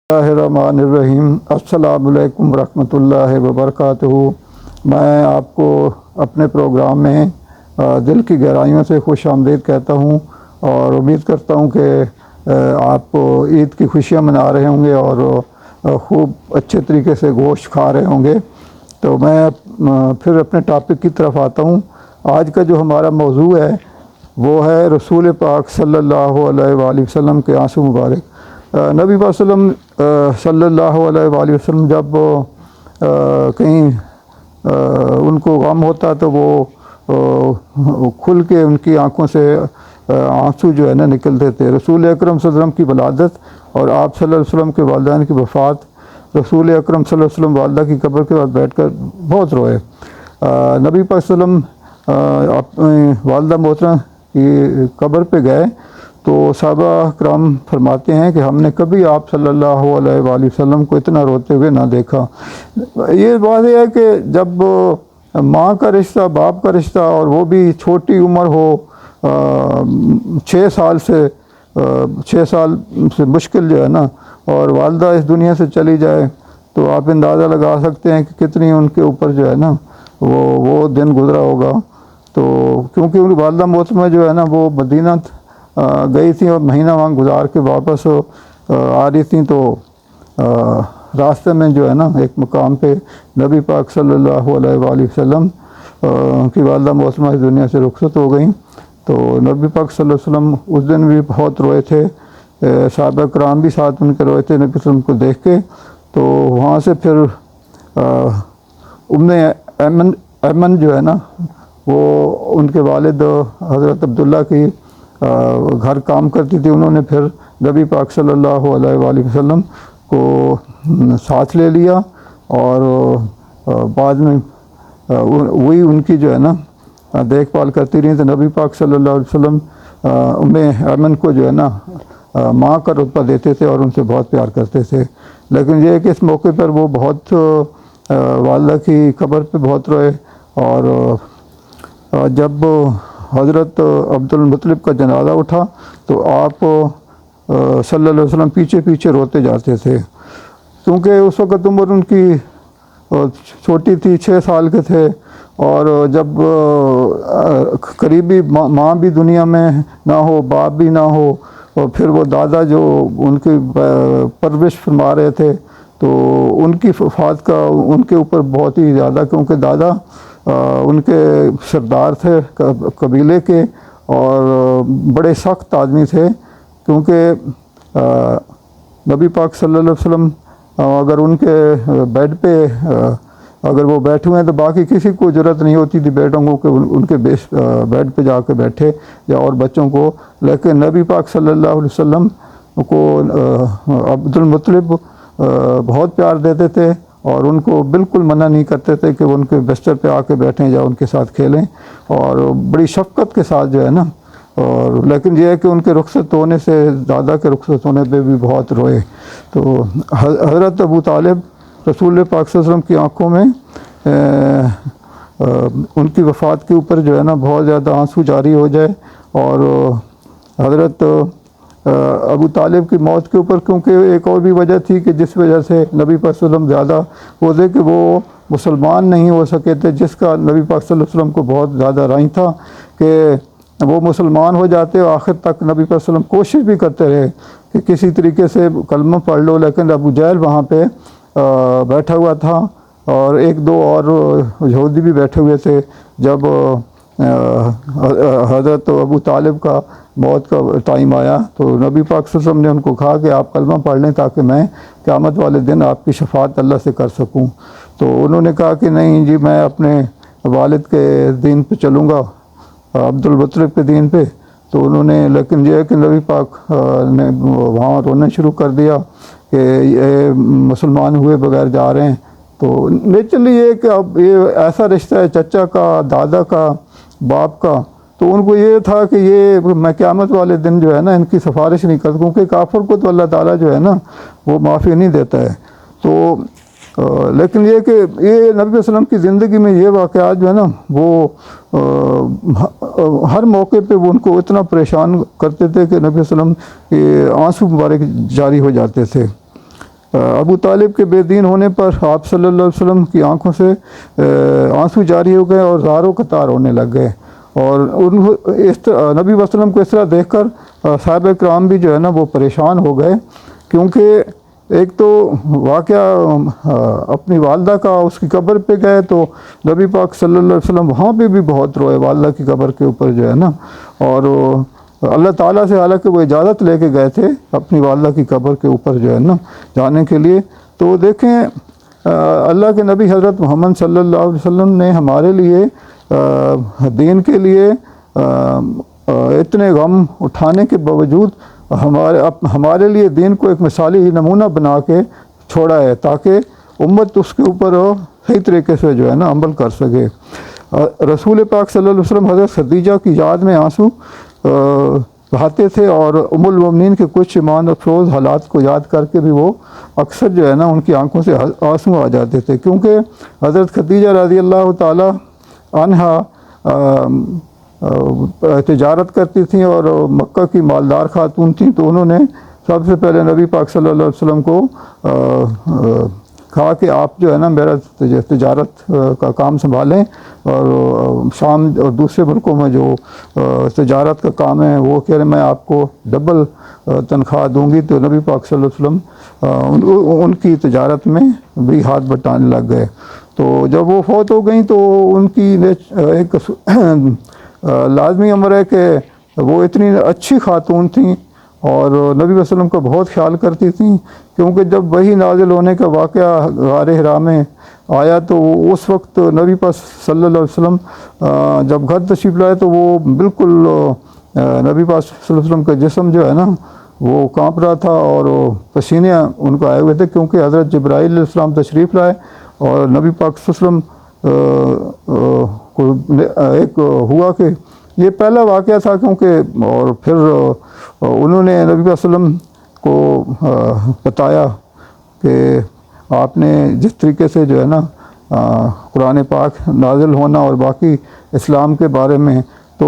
الرحمن الرحیم السلام علیکم ورحمۃ اللہ وبرکاتہ۔ میں آپ کو اپنے پروگرام میں دل کی گہرائیوں سے خوش آمدید کہتا ہوں اور امید کرتا ہوں کہ آپ عید کی خوشیاں منا رہے ہوں گے اور خوب اچھے طریقے سے گوشت کھا رہے ہوں گے۔ تو میں پھر اپنے ٹاپک کی طرف آتا ہوں۔ آج کا جو ہمارا موضوع ہے وہ ہے رسول پاک صلی اللہ علیہ وآلہ وسلم کے آنسو مبارک۔ نبی پاک صلی اللہ علیہ وآلہ وسلم جب کہیں ان کو غم ہوتا تو وہ کھل کے ان کی آنکھوں سے آنسو جو ہے نا نکلتے تھے۔ رسول اکرم صلی اللہ علیہ وسلم کی ولادت اور آپ صلی اللہ علیہ وسلم کے والدین کی وفات، رسول اکرم صلی اللہ علیہ وسلم والدہ کی قبر کے بعد بیٹھ کر بہت روئے۔ نبی پاک صلی اللہ علیہ وسلم اپنی والدہ محترمہ کی قبر پہ گئے تو صحابہ کرام فرماتے ہیں کہ ہم نے کبھی آپ صلی اللہ علیہ وآلہ وسلم کو اتنا روتے ہوئے نہ دیکھا۔ یہ بات یہ ہے کہ جب ماں کا رشتہ، باپ کا رشتہ، اور وہ بھی چھوٹی عمر ہو، 6 سال سے مشکل جو ہے نا، اور والدہ اس دنیا سے چلی جائے تو آپ اندازہ لگا سکتے ہیں کہ کتنی ان کے اوپر جو ہے نا وہ دن گزرا ہوگا۔ تو کیونکہ ان کی والدہ محترمہ جو ہے نا وہ مدینہ گئی تھیں اور مہینہ وہاں گزار کے واپس آ رہی تھیں، تو راستے میں جو ہے نا ایک مقام پہ نبی پاک صلی اللہ علیہ وآلہ وسلم کی والدہ محترمہ اس دنیا سے رخصت ہو گئیں۔ تو نبی پاک صلی اللہ علیہ وسلم اس دن بھی بہت روئے تھے، صحابہ کرام بھی ساتھ ان کے روئے تھے نبی صلی اللہ علیہ وسلم کو دیکھ کے۔ تو وہاں سے پھر ام ایمن جو ہے نا وہ ان کے والد حضرت عبداللہ کی گھر کام کرتی تھی، انہوں نے پھر نبی پاک صلی اللہ علیہ وآلہ وسلم کو ساتھ لے لیا اور بعد میں وہی ان کی جو ہے نا دیکھ بھال کرتی رہی۔ تو نبی پاک صلی اللہ علیہ وسلم ام ایمن کو جو ہے نا ماں کا رتبہ دیتے تھے اور ان سے بہت پیار کرتے تھے۔ لیکن یہ ہے کہ اس موقع پر وہ بہت والدہ کی قبر پہ بہت روئے، اور جب حضرت عبد المطلب کا جنازہ اٹھا تو آپ صلی اللہ علیہ وسلم پیچھے پیچھے روتے جاتے تھے، کیونکہ اس وقت عمر ان کی چھوٹی تھی، 6 سال کے تھے، اور جب قریبی ماں بھی دنیا میں نہ ہو، باپ بھی نہ ہو، اور پھر وہ دادا جو ان کی پرورش فرما رہے تھے، تو ان کی وفات کا ان کے اوپر بہت ہی زیادہ، کیونکہ دادا ان کے سردار تھے قبیلے کے اور بڑے سخت آدمی تھے، کیونکہ نبی پاک صلی اللہ علیہ وسلم اگر ان کے بیڈ پہ اگر وہ بیٹھے ہوئے ہیں تو باقی کسی کو جرأت نہیں ہوتی تھی بیٹوں کو کہ ان کے بیڈ پہ جا کے بیٹھے یا اور بچوں کو، لیکن نبی پاک صلی اللہ علیہ وسلم کو عبد المطلب بہت پیار دیتے تھے اور ان کو بالکل منع نہیں کرتے تھے کہ وہ ان کے بستر پہ آ کے بیٹھیں یا ان کے ساتھ کھیلیں، اور بڑی شفقت کے ساتھ جو ہے نا۔ اور لیکن یہ ہے کہ ان کے رخصت ہونے سے، دادا کے رخصت ہونے پہ بھی بہت روئے۔ تو حضرت ابو طالب رسول پاک صلی اللہ علیہ وسلم کی آنکھوں میں ان کی وفات کے اوپر جو ہے نا بہت زیادہ آنسو جاری ہو جائے، اور حضرت ابو طالب کی موت کے اوپر، کیونکہ ایک اور بھی وجہ تھی کہ جس وجہ سے نبی پاک صلی اللہ علیہ وسلم زیادہ وہ تھے کہ وہ مسلمان نہیں ہو سکے تھے، جس کا نبی پاک صلی اللہ علیہ وسلم کو بہت زیادہ رائیں تھا کہ وہ مسلمان ہو جاتے، اور آخر تک نبی پاک صلی اللہ علیہ وسلم کوشش بھی کرتے رہے کہ کسی طریقے سے کلمہ پڑھ لو، لیکن ابو جہل وہاں پہ بیٹھا ہوا تھا اور 1-2 اور یہودی بھی بیٹھے ہوئے تھے۔ جب حضرت ابو طالب کا موت کا ٹائم آیا تو نبی پاک صلی اللہ علیہ وسلم نے ان کو کہا کہ آپ کلمہ پڑھ لیں تاکہ میں قیامت والے دن آپ کی شفاعت اللہ سے کر سکوں۔ تو انہوں نے کہا کہ نہیں جی، میں اپنے والد کے دین پہ چلوں گا، عبد المطلب کے دین پہ۔ تو انہوں نے، لیکن یہ ہے کہ نبی پاک نے وہاں رونا شروع کر دیا کہ یہ مسلمان ہوئے بغیر جا رہے ہیں۔ تو نیچرلی یہ کہ اب یہ ایسا رشتہ ہے چچا کا، دادا کا، باپ کا، تو ان کو یہ تھا کہ یہ میں قیامت والے دن جو ہے نا ان کی سفارش نہیں کرتا، کیونکہ کافر کو تو اللہ تعالیٰ جو ہے نا وہ معافی نہیں دیتا ہے۔ تو لیکن یہ کہ یہ نبی صلی اللہ علیہ وسلم کی زندگی میں یہ واقعات جو ہے نا وہ ہر موقع پہ وہ ان کو اتنا پریشان کرتے تھے کہ نبی صلی اللہ علیہ وسلم کے آنسو مبارک جاری ہو جاتے تھے۔ ابو طالب کے بے دین ہونے پر آپ صلی اللہ علیہ وسلم کی آنکھوں سے آنسو جاری ہو گئے اور زاروں قطار ہونے لگ گئے، اور اس طرح نبی وسلم کو اس طرح دیکھ کر صحابہ کرام بھی جو ہے نا وہ پریشان ہو گئے، کیونکہ ایک تو واقعہ اپنی والدہ کا، اس کی قبر پہ گئے تو نبی پاک صلی اللہ علیہ وسلم وہاں پہ بھی بہت روئے والدہ کی قبر کے اوپر جو ہے نا، اور اللہ تعالیٰ سے حالانکہ وہ اجازت لے کے گئے تھے اپنی والدہ کی قبر کے اوپر جو ہے نا جانے کے لیے، تو دیکھیں اللہ کے نبی حضرت محمد صلی اللہ علیہ وسلم نے ہمارے لیے دین کے لیے اتنے غم اٹھانے کے باوجود ہمارے لیے دین کو ایک مثالی نمونہ بنا کے چھوڑا ہے، تاکہ امت اس کے اوپر صحیح طریقے سے جو ہے نا عمل کر سکے۔ رسول پاک صلی اللہ علیہ وسلم حضرت خدیجہ کی یاد میں آنسو بہاتے تھے، اور ام المومنین کے کچھ ایمان افروز حالات کو یاد کر کے بھی وہ اکثر جو ہے نا ان کی آنکھوں سے آنسو آ جاتے تھے، کیونکہ حضرت خدیجہ رضی اللہ تعالی عنہا تجارت کرتی تھیں اور مکہ کی مالدار خاتون تھیں، تو انہوں نے سب سے پہلے نبی پاک صلی اللہ علیہ وسلم کو کہا کہ آپ جو ہے نا میرا تجارت کا کام سنبھالیں، اور شام اور دوسرے ملکوں میں جو تجارت کا کام ہے وہ کہہ رہے میں آپ کو ڈبل تنخواہ دوں گی، تو نبی پاک صلی اللہ علیہ وسلم ان کی تجارت میں بھی ہاتھ بٹانے لگ گئے۔ تو جب وہ فوت ہو گئیں تو ان کی ایک لازمی امر ہے کہ وہ اتنی اچھی خاتون تھیں اور نبی صلی اللہ علیہ وسلم کا بہت خیال کرتی تھیں، کیونکہ جب وحی نازل ہونے کا واقعہ غار حرا میں آیا تو اس وقت نبی پاک صلی اللہ علیہ وسلم جب گھر تشریف لائے تو وہ بالکل نبی پاک صلی اللہ علیہ وسلم کا جسم جو ہے نا وہ کانپ رہا تھا، اور پسینے ان کو آئے ہوئے تھے، کیونکہ حضرت جبرائیل علیہ السلام تشریف لائے اور نبی پاک صلی اللہ علیہ وسلم کو ایک ہوا کہ یہ پہلا واقعہ تھا، کیونکہ اور پھر انہوں نے نبی صلی اللہ علیہ وسلم کو بتایا کہ آپ نے جس طریقے سے جو ہے نا قرآن پاک نازل ہونا اور باقی اسلام کے بارے میں، تو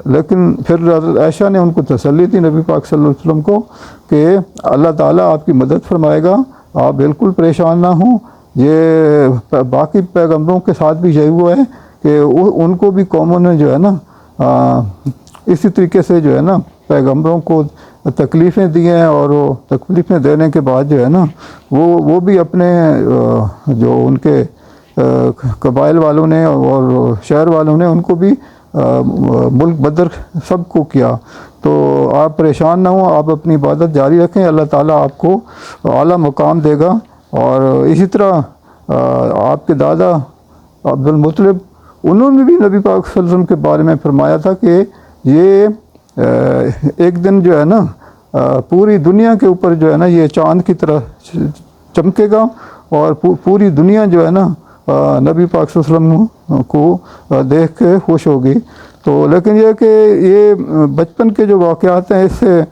لیکن پھر حضرت عائشہ نے ان کو تسلی دی نبی پاک صلی اللہ علیہ وسلم کو کہ اللہ تعالیٰ آپ کی مدد فرمائے گا، آپ بالکل پریشان نہ ہوں۔ یہ باقی پیغمبروں کے ساتھ بھی یہی ہوا ہے کہ ان کو بھی قوموں نے جو ہے نا اسی طریقے سے جو ہے نا پیغمبروں کو تکلیفیں دی ہیں، اور وہ تکلیفیں دینے کے بعد جو ہے نا وہ بھی اپنے جو ان کے قبائل والوں نے اور شہر والوں نے ان کو بھی ملک بدر سب کو کیا۔ تو آپ پریشان نہ ہوں، آپ اپنی عبادت جاری رکھیں، اللہ تعالیٰ آپ کو اعلیٰ مقام دے گا۔ اور اسی طرح آپ کے دادا عبد المطلب، انہوں نے بھی نبی پاک صلی اللہ علیہ وسلم کے بارے میں فرمایا تھا کہ یہ ایک دن جو ہے نا پوری دنیا کے اوپر جو ہے نا یہ چاند کی طرح چمکے گا، اور پوری دنیا جو ہے نا نبی پاک صلی اللہ علیہ وسلم کو دیکھ کے خوش ہوگی۔ تو لیکن یہ کہ یہ بچپن کے جو واقعات ہیں، اس سے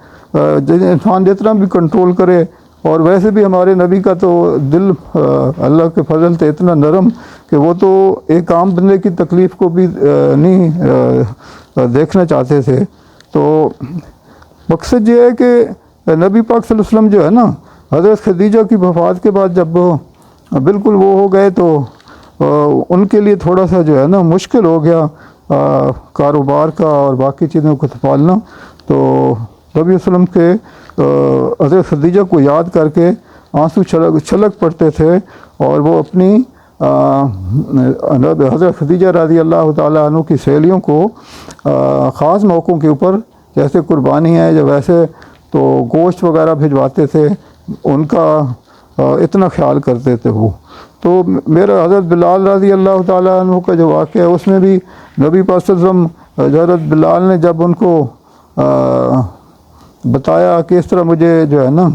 انسان جتنا بھی کنٹرول کرے، اور ویسے بھی ہمارے نبی کا تو دل اللہ کے فضل سے اتنا نرم کہ وہ تو ایک عام بندے کی تکلیف کو بھی نہیں دیکھنا چاہتے تھے۔ تو مقصد یہ ہے کہ نبی پاک صلی اللہ علیہ وسلم جو ہے نا حضرت خدیجہ کی وفات کے بعد جب بالکل وہ ہو گئے تو ان کے لیے تھوڑا سا جو ہے نا مشکل ہو گیا کاروبار کا اور باقی چیزوں کو سنبھالنا۔ تو نبی علیہ وسلم کے حضرت خدیجہ کو یاد کر کے آنسو چھلک پڑتے تھے، اور وہ اپنی حضرت خدیجہ رضی اللہ تعالیٰ عنہ کی سہیلیوں کو خاص موقعوں کے اوپر جیسے قربانی ہے یا ویسے تو گوشت وغیرہ بھجواتے تھے، ان کا اتنا خیال کرتے تھے وہ۔ تو میرا حضرت بلال رضی اللہ تعالیٰ عنہ کا جو واقعہ ہے اس میں بھی نبی پاک صلی اللہ علیہ وسلم حضرت بلال نے جب ان کو بتایا کہ اس طرح مجھے جو ہے نا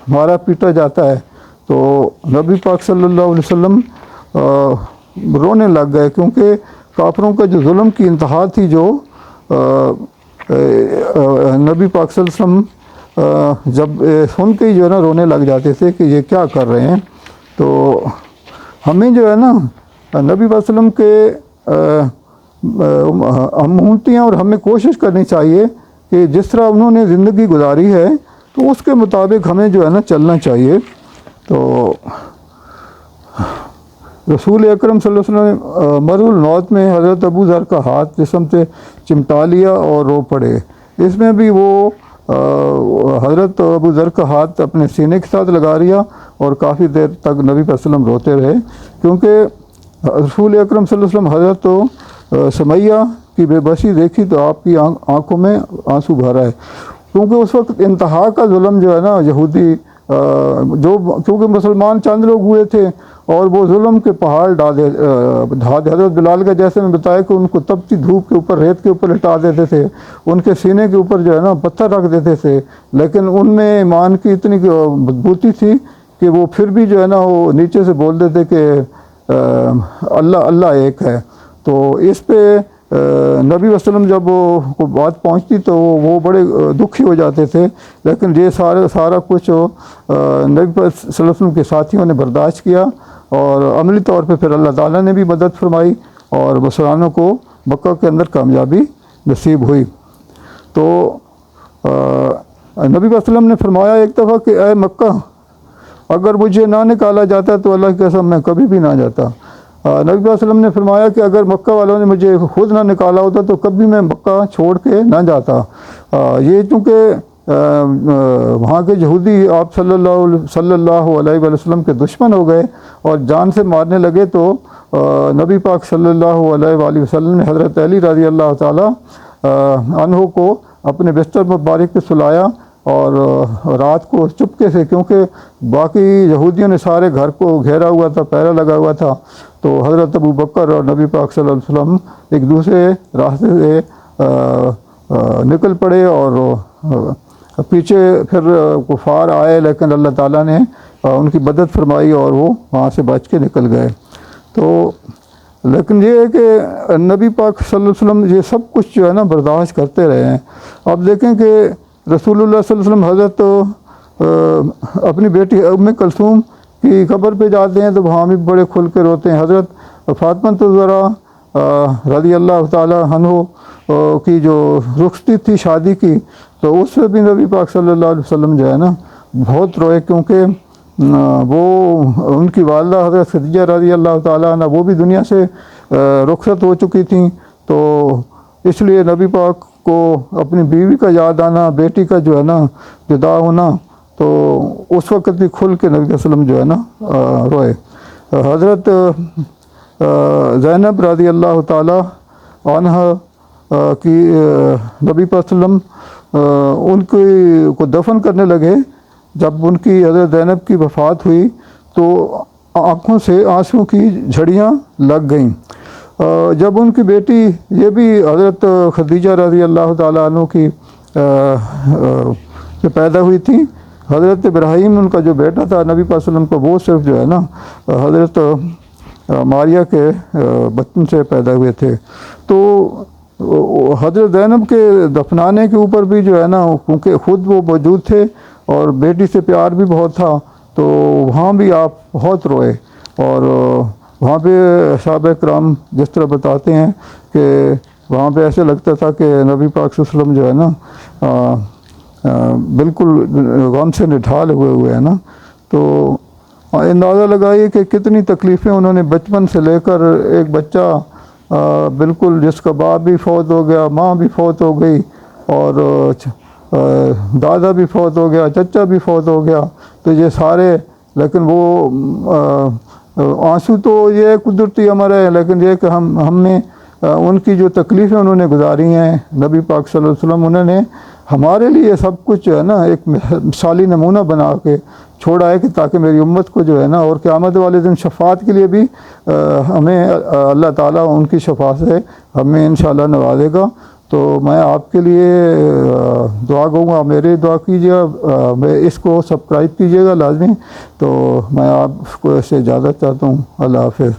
مارا پیٹا جاتا ہے، تو نبی پاک صلی اللہ علیہ وسلم رونے لگ گئے، کیونکہ کافروں کا جو ظلم کی انتہا تھی، جو نبی پاک صلی اللہ علیہ وسلم جب سن کے ہی جو ہے نا رونے لگ جاتے تھے کہ یہ کیا کر رہے ہیں۔ تو ہمیں جو ہے نا نبی پاک صلی اللہ علیہ وسلم کے ہم مونتی ہیں، اور ہمیں کوشش کرنی چاہیے کہ جس طرح انہوں نے زندگی گزاری ہے تو اس کے مطابق ہمیں جو ہے نا چلنا چاہیے. تو رسول اکرم صلی اللہ علیہ وسلم نے مرض الموت میں حضرت ابو ذر کا ہاتھ جسم سے چمٹا لیا اور رو پڑے. اس میں بھی وہ حضرت ابو ذر کا ہاتھ اپنے سینے کے ساتھ لگا لیا اور کافی دیر تک نبی صلی اللہ علیہ وسلم روتے رہے، کیونکہ رسول اکرم صلی اللہ علیہ وسلم حضرت سمیہ کی بے بسی دیکھی تو آپ کی آنکھوں میں آنسو بھر آئے، کیونکہ اس وقت انتہا کا ظلم جو ہے نا یہودی کیونکہ مسلمان چند لوگ ہوئے تھے اور وہ ظلم کے پہاڑ ڈھا حضرت بلال کا جیسے میں بتایا کہ ان کو تپتی دھوپ کے اوپر ریت کے اوپر لٹا دیتے تھے، ان کے سینے کے اوپر جو ہے نا پتھر رکھ دیتے تھے، لیکن ان میں ایمان کی اتنی مضبوطی تھی کہ وہ پھر بھی جو ہے نا وہ نیچے سے بول دیتے کہ اللہ ایک ہے. تو اس پہ نبی وسلم جب کو بات پہنچتی تو وہ بڑے دکھی ہو جاتے تھے، لیکن یہ سارا کچھ نبی صلی اللہ علیہ وسلم کے ساتھیوں نے برداشت کیا اور عملی طور پہ پھر اللہ تعالیٰ نے بھی مدد فرمائی اور مسلمانوں کو مکہ کے اندر کامیابی نصیب ہوئی. تو نبی صلی اللہ علیہ وسلم نے فرمایا ایک دفعہ کہ اے مکہ، اگر مجھے نہ نکالا جاتا تو اللہ کی قسم میں کبھی بھی نہ جاتا. نبی صلی اللہ علیہ وسلم نے فرمایا کہ اگر مکہ والوں نے مجھے خود نہ نکالا ہوتا تو کبھی میں مکہ چھوڑ کے نہ جاتا. یہ چونکہ وہاں کے یہودی آپ صلی اللہ علیہ وسلم کے دشمن ہو گئے اور جان سے مارنے لگے، تو نبی پاک صلی اللہ علیہ وآلہ وسلم نے حضرت علی رضی اللہ تعالی عنہ کو اپنے بستر مبارک پہ سلایا اور رات کو چپکے سے، کیونکہ باقی یہودیوں نے سارے گھر کو گھیرا ہوا تھا، پہرا لگا ہوا تھا، تو حضرت ابو بکر اور نبی پاک صلی اللہ علیہ وسلم ایک دوسرے راستے سے نکل پڑے اور پیچھے پھر کفار آئے، لیکن اللہ تعالیٰ نے ان کی مدد فرمائی اور وہ وہاں سے بچ کے نکل گئے. تو لیکن یہ ہے کہ نبی پاک صلی اللہ علیہ وسلم یہ سب کچھ جو ہے نا برداشت کرتے رہے ہیں. اب دیکھیں کہ رسول اللہ صلی اللہ علیہ وسلم حضرت اپنی بیٹی ام کلثوم کی قبر پہ جاتے ہیں تو وہاں بھی بڑے کھل کے روتے ہیں. حضرت فاطمہ الزہرا رضی اللہ تعالی عنہ کی جو رخصتی تھی شادی کی، تو اس میں بھی نبی پاک صلی اللہ علیہ وسلم جو ہے نا بہت روئے، کیونکہ وہ ان کی والدہ حضرت خدیجہ رضی اللہ تعالیٰ عنہ وہ بھی دنیا سے رخصت ہو چکی تھیں. تو اس لیے نبی پاک کو اپنی بیوی کا یاد آنا، بیٹی کا جو ہے نا جدا ہونا، تو اس وقت بھی کھل کے نبی صلی اللہ علیہ وسلم جو ہے نا روئے. حضرت زینب رضی اللہ تعالی عنہ کی نبی صلی اللہ علیہ وسلم ان کو دفن کرنے لگے. جب ان کی حضرت زینب کی وفات ہوئی تو آنکھوں سے آنسوں کی جھڑیاں لگ گئیں. جب ان کی بیٹی یہ بھی حضرت خدیجہ رضی اللہ تعالیٰ عنہ کی پیدا ہوئی تھی، حضرت ابراہیم ان کا جو بیٹا تھا نبی صلی اللہ علیہ وسلم کو، وہ صرف جو ہے نا حضرت ماریہ کے بچن سے پیدا ہوئے تھے. تو حضرت زینب کے دفنانے کے اوپر بھی جو ہے نا، کیونکہ خود وہ موجود تھے اور بیٹی سے پیار بھی بہت تھا، تو وہاں بھی آپ بہت روئے. اور وہاں پہ صحابہ کرام جس طرح بتاتے ہیں کہ وہاں پہ ایسے لگتا تھا کہ نبی پاک صلی اللہ علیہ وسلم جو ہے نا بالکل غم سے نڈھال ہوئے ہیں نا. تو اندازہ لگائیے کہ کتنی تکلیفیں انہوں نے بچپن سے لے کر، ایک بچہ بالکل جس کا باپ بھی فوت ہو گیا، ماں بھی فوت ہو گئی، اور دادا بھی فوت ہو گیا، چچا بھی فوت ہو گیا، تو یہ سارے، لیکن وہ آنسو تو یہ قدرتی امر ہے، لیکن یہ کہ ہم نے ان کی جو تکلیفیں انہوں نے گزاری ہیں، نبی پاک صلی اللہ علیہ وسلم انہوں نے ہمارے لیے سب کچھ جو ہے نا ایک مثالی نمونہ بنا کے چھوڑا ہے، کہ تاکہ میری امت کو جو ہے نا، اور قیامت والے دن شفاعت کے لیے بھی ہمیں اللہ تعالیٰ ان کی شفاعت سے ہمیں انشاءاللہ نوازے گا. تو میں آپ کے لیے دعا کروں گا، میرے دعا کیجیے گا، میں اس کو سبسکرائب کیجیے گا لازمی. تو میں آپ کو سے اجازت چاہتا ہوں. اللہ حافظ.